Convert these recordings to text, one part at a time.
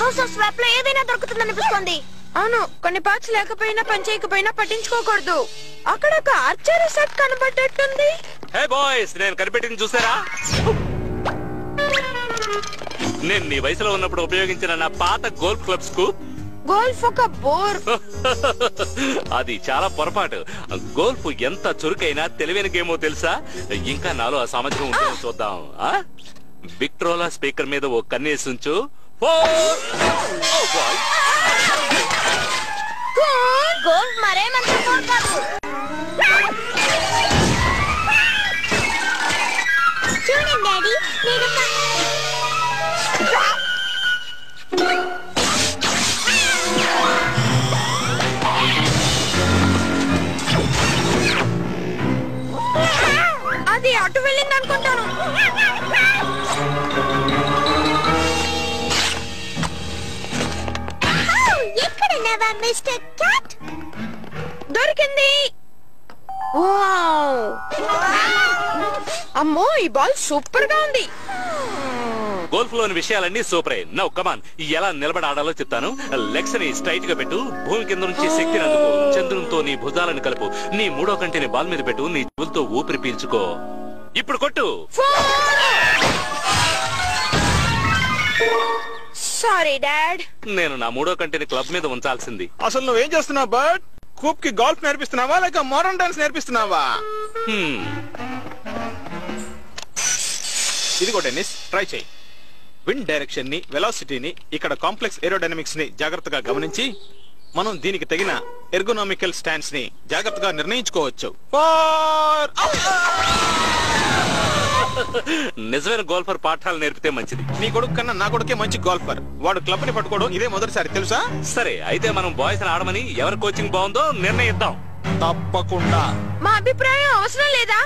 House of swap లో ఏదైనా దొరుకుతుందనిపిస్తుంది. అవును, కొన్ని పార్ట్స్ లేకపోయినా పని చేయకపోయినా పట్టించుకోకూడదు. అక్కడ ఒక ఆర్చరీ సెట్ కనబడ్డట్టుంది. హే బాయ్స్, నేను కనిపెట్టింది చూసారా? నేను నీ వయసులో ఉన్నప్పుడు ఉపయోగించిన నా పాత గోల్ఫ్ క్లబ్ స్కూప్. గోల్ఫ్ ఒక బోర్. అది చాలా పొరపాటు. గోల్ఫ్ ఎంత చురుకైనా తెలివైన గేమో తెలుసా? ఇంకా నాలో ఆ సామర్థ్యం ఉంటుందో చూద్దాం. విక్ట్రోలా స్పీకర్ మీద ఓ కన్నేసి ఉంచు. గోల్ఫ్ మరేమంత బోర్ కాదు. చూడండి డాడీ, నేను అది అటు వెళ్ళింది అనుకుంటాను. ఎక్కడున్నావా మిస్టర్ క్యాట్? దొరికింది. అమ్మో, ఈ బాల్ సూపర్ గా ఉంది. గోల్ఫ్ లోని విషయాలన్నీ సూపరే. నౌ కమాన్, ఎలా నిలబడి ఆడాలో చెప్తాను. లెగ్స్ ని స్ట్రైట్ గా పెట్టు. భూమి కింద నుంచి శక్తిని అందుకో. చంద్రునితో నీ భుజాలను కలుపు. నీ మూడో కంటిని బాల్ మీద పెట్టు. నీ చెవులతో ఊపిరి పీల్చుకో. ఇప్పుడు కొట్టు. సారీ డాడ్, నేను నా మూడో కంటిని క్లబ్ మీద ఉంచాల్సింది. అసలు నువ్వేం చేస్తున్నావు బర్డ్? కూప్ కి గోల్ఫ్ నేర్పిస్తున్నావా లేక మోడర్న్ డాన్స్ నేర్పిస్తున్నావా? ఇదిగో టెన్నిస్, ట్రై చేయి. విండ్ డైరెక్షన్ ని, వెలాసిటీని, ఇక్కడ కాంప్లెక్స్ ఏరోడైనమిక్స్ ని జాగ్రత్తగా గమనించి మనం దీనికి తగిన ఎర్గోనామికల్ స్టాండ్స్ ని జాగ్రత్తగా నిర్ణయించుకోవచ్చు. నిజమైన గోల్ఫర్ పాఠాలు నేర్పితే మంచిది. నీ కొడుకు కన్నా నా కొడుకే మంచి గోల్ఫర్. వాడు క్లబ్ ని పట్టుకోవడం ఇదే మొదటిసారి, తెలుసా? సరే, అయితే మనం బాయ్స్ ఆడమని ఎవరి కోచింగ్ బాగుందో నిర్ణయిద్దాం. తప్పకుండా. మా అభిప్రాయం అవసరం లేదా?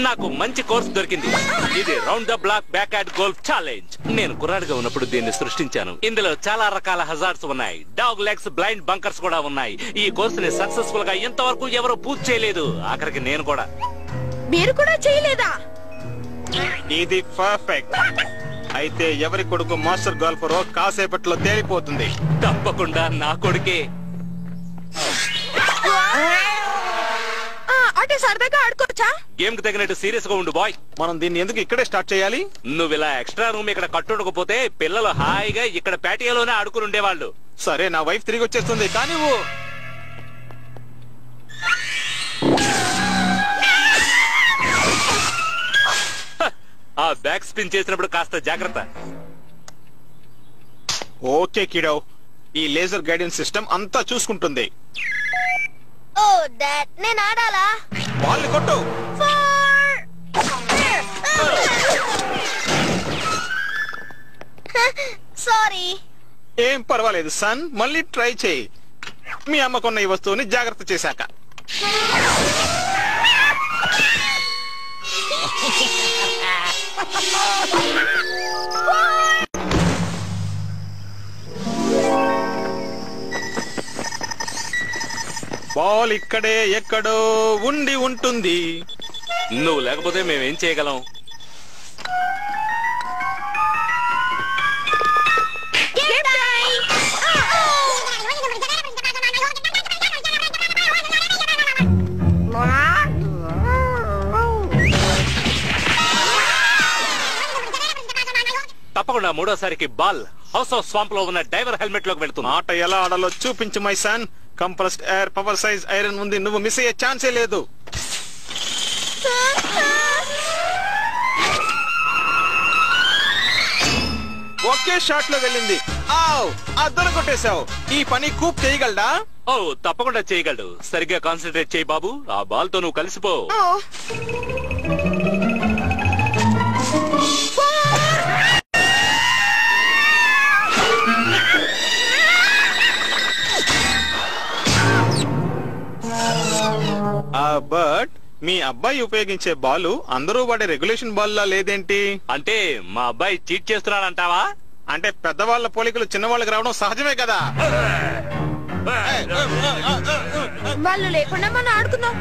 నాకు మంచి కోర్స్ దొరికింది. ఇది round the block back yard golf challenge. నేను కుర్రాడిగా ఉన్నప్పుడు దీన్ని సృష్టించాను. ఇందులో చాలా రకాల హజార్డ్స్ ఉన్నాయి. డాగ్ లెగ్స్, బ్లైండ్ బంకర్స్ కూడా ఉన్నాయి. ఈ కోర్సుని సక్సెస్ఫుల్ గా ఇంతవరకు ఎవరు పూర్తి చేయలేదు. ఆఖరికి నేను కూడా. మీరు కూడా చేయలేదా? ఇది పర్ఫెక్ట్. అయితే ఎవరి కొడుకు మాస్టర్ గోల్ఫరో కాసేపట్లో తేలిపోతుంది. తప్పకుండా నా కొడుకే. అంటే సరదాగా ఆడుకోవచ్చా? గేమ్ కి తగినట్టు సీరియస్ గా ఉండు బాయ్. మనం దీన్ని ఎందుకు ఇక్కడే స్టార్ట్ చేయాలి? నువ్వు ఇలా ఎక్స్ట్రా రూమ్ ఇక్కడ కట్టుండకపోతే పిల్లలు హాయిగా ఇక్కడ ప్యాటియోలోనే ఆడుకుని ఉండేవాళ్ళు. సరే, నా వైఫ్ తిరిగి వచ్చేస్తుంది. కానీ ఆ బ్యాక్ స్పిన్ చేసినప్పుడు కాస్త జాగ్రత్త. ఓకే కిడో, ఈ లేజర్ గైడెన్స్ సిస్టమ్ అంతా చూసుకుంటుంది. ఓ డాడ్, నేను ఆడాలా? బాల్ కొట్టు. సారీ. ఏం పర్వాలేదు సన్, మళ్ళీ ట్రై చేయి. మీ అమ్మకున్న ఈ వస్తువుని జాగ్రత్త చేశాక. బాల్ ఇక్కడే ఎక్కడో ఉండి ఉంటుంది. నువ్వు లేకపోతే మేమేం చేయగలం? తప్పకుండా మూడోసారికి బాల్ హౌస్ ఆఫ్ స్వాంప్ లో ఉన్న డైవర్ హెల్మెట్ లోకి వెళ్తుంది. ఆట ఎలా ఆడాలో చూపించు my son. Compressed air, power size iron ఉంది. నువ్వు మిస్ అయ్యే ఛాన్సే లేదు. ఒకే షాట్ లో వెళ్ళింది. అద్దరు కొట్టేశావు. ఈ పని కూప్ చేయగలడా? ఓ, తప్పకుండా చేయగలడు. సరిగ్గా కాన్సన్ట్రేట్ చేయి బాబు. ఆ బాల్ తో నువ్వు కలిసిపో. బట్ మీ అబ్బాయి ఉపయోగించే బాలు అందరూ వాడే రెగ్యులేషన్ బాల్ లా లేదేంటి? అంటే మా అబ్బాయి చీట్ చేస్తున్నాడంటావా? అంటే పెద్దవాళ్ల పోలికలు చిన్నవాళ్ళకి రావడం సహజమే కదా. వాళ్ళు లేకుండా మనం ఆడుకుందాం.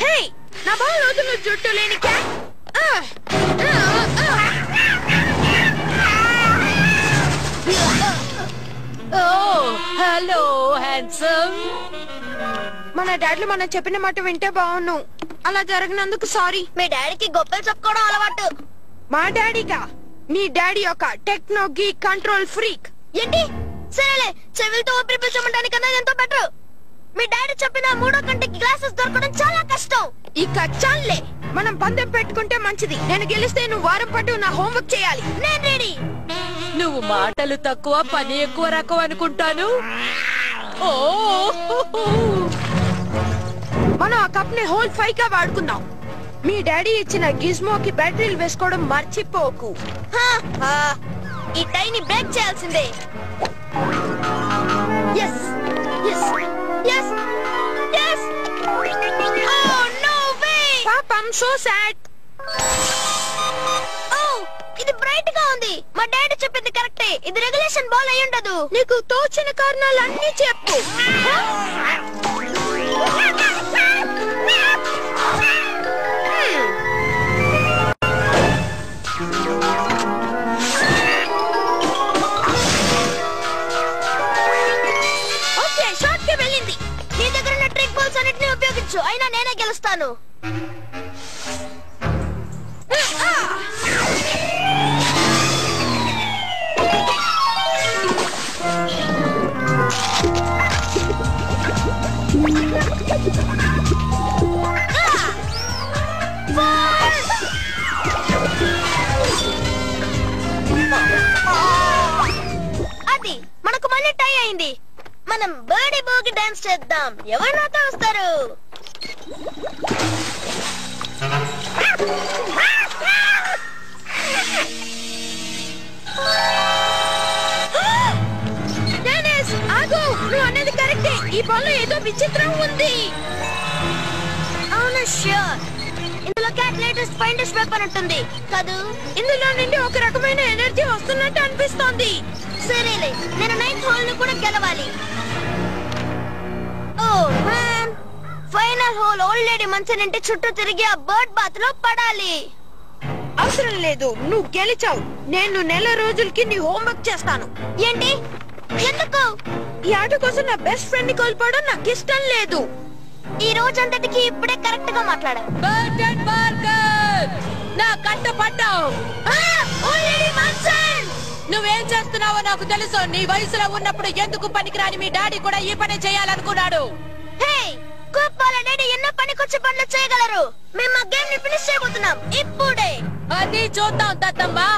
హే, నా బాల్ వదులు జుట్టు లేని క్యాట్. Hello handsome. మన డాడీలు మనం చెప్పిన మాట వింటే బాగున్నాం. అలా జరిగినందుకు సారీ. మీ డాడీకి గొప్పలు చెప్పుకోవడం అలవాటు. మా డాడీగా? మీ డాడీ ఒక టెక్నాలజీ కంట్రోల్ ఫ్రీక్. ఏంటి? సరేలే, చెవులతో ఊపిరి పీల్చమంటానికన్నా ఎంతో బెటర్. మీ డాడీ చెప్పిన 3వ కంటికి గ్లాసెస్ దొరకడం చాలా కష్టం. ఇక చాలే, మనం పందెం పెట్టుకుంటే మంచిది. నేను గెలిస్తే నువ్వు వారం పాటు నా హోంవర్క్ చేయాలి. నేను రెడీ. నువ్వు మాటలు తక్కువ పని ఎక్కువ రకం అనుకుంటాను. ఓ మనం ఆ కప్ ని హోల్ 5 గా వాడుకుందాం. మీ డాడీ ఇచ్చిన గిజ్మోకి బ్యాటరీలు వేసుకోవడం మర్చిపోకు. ఈ టైని బ్రేక్ చేయాల్సిందే. yes yes yes yes oh no way పాప ఐమ్ సో సాడ్. ఇది బ్రైట్ గా ఉంది. మా డాడీ చెప్పింది కరెక్టే. ఇది రెగ్యులేషన్ బాల్ అయి ఉండదు. నీకు తోచిన కారణాలు అన్ని చెప్పు. ఓకే, షాట్ కి వెళ్ళింది. నీ దగ్గర ఉన్న ట్రిక్ బాల్స్ అన్నిటిని ఉపయోగించు. అయినా నేనే గెలుస్తాను. అది మనకు మళ్ళీ టై అయింది. మనం బర్డీ బోగి డాన్స్ చేద్దాం. ఎవరు నాతో వస్తారు? డెనిస్, ఆగు. నువ్వు అనేది కరెక్టే. ఈ బాల్ లో ఏదో విచిత్రం ఉంది. అవును, ష్యూర్. ఇందులో క్యాట్ లేటెస్ట్ ఫైండెస్ట్ వెపన్ ఉంటుంది కాదు? ఇందులో నుండి ఒక రకమైన ఎనర్జీ వస్తున్నట్టు అనిపిస్తోంది. సరేలే, నేను 9th హోల్ ను కూడా గెలవాలి. Oh man, final hole old lady మంచం ఇంటి చుట్టూ తిరిగి ఆ బర్డ్ బాత్ లో పడాలి. అవసరం లేదు, నువ్వు గెలిచావు. నేను నెల రోజులకి నీ హోంవర్క్ చేస్తాను. ఏంటి? ఎందుకు? ఈ ఆట కోసం నా బెస్ట్ ఫ్రెండ్ ని కోల్పోవడం నాకు ఇష్టం లేదు. ఈ రోజంతటికి ఇప్పుడే కరెక్ట్ గా మాట్లాడా. బర్టన్ బార్గర్, నా కంట పడ్డావు. నువ్వేం చేస్తున్నావో నాకు తెలుసు. నీ వయసులో ఉన్నప్పుడు ఎందుకు పనికిరాని మీ డాడీ కూడా ఈ పని చేయాలనుకున్నాడు. హే, కోపాల డాడీ ఎన్నో పనికొచ్చే పనులు చేయగలరు. మేము ఆ గేమ్ ని ఫినిష్ చేయబోతున్నాం ఇప్పుడే. అది చూద్దాం Dattamma.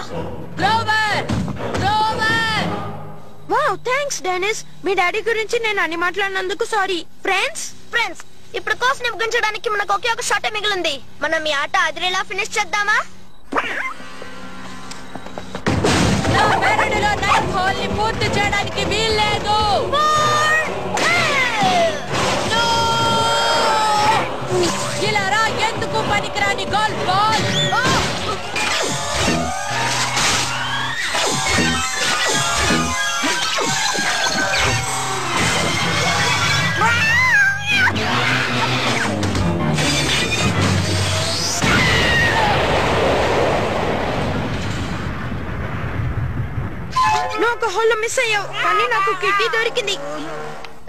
Glover, Glover. Wow, thanks Denis. మీ డాడీ గురించి నేను అన్ని మాట్లాడినందుకు సారీ. ఫ్రెండ్స్, ఇప్పుడు కోర్స్ ని ముగించడానికి మనకు ఒకే ఒక షాటే మిగిలింది. మనం ఈ ఆట అదిరేలా ఫినిష్ చేద్దామా? నా మెరడులో 9th హోల్ ని పూర్తి చేయడానికి వీల్లేదు. ఇలా రా, ఎందుకు పనికిరాని గోల్ఫ్ బాల్. నువ్వు ఒక హోల్ మిస్ అయ్యావు, కానీ నాకు కిట్టి దొరికింది.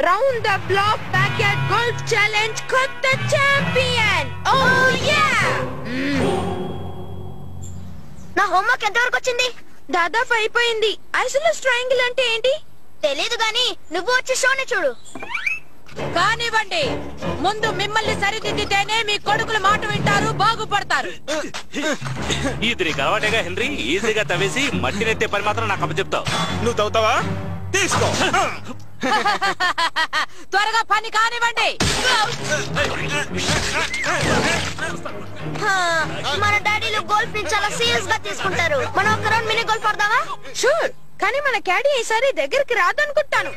Round the block back yard golf challenge కొత్త ఛాంపియన్. Oh yeah! నా హోంవర్క్ ఎంతవరకు వచ్చింది? దాదాపు అయిపోయింది. ఐసోలేస్ ట్రయాంగిల్ అంటే ఏంటి? తెలీదు గానీ నువ్వు వచ్చి షోని చూడు. కానివ్వండి, ముందు మిమ్మల్ని సరిదిద్దితేనే మీ కొడుకుల మాట వింటారు, బాగుపడతారు. ఇది నీకు అలవాటేగా హెన్రీ. ఈజీగా తవ్వేసి మట్టినెత్తే పని మాత్రం నాకు అప్పచెప్తావు. నువ్వు తవ్వుతావా? తీసుకో. త్వరగా పని కానివ్వండి. మన డాడీలు గోల్ఫ్ ని చాలా సీరియస్ గా తీసుకుంటారు. మనం ఒక రౌండ్ మినీ గోల్ఫ్ ఆడదామా? షూర్, కానీ మన క్యాడీ ఈసారి దగ్గరికి రాదనుకుంటాను.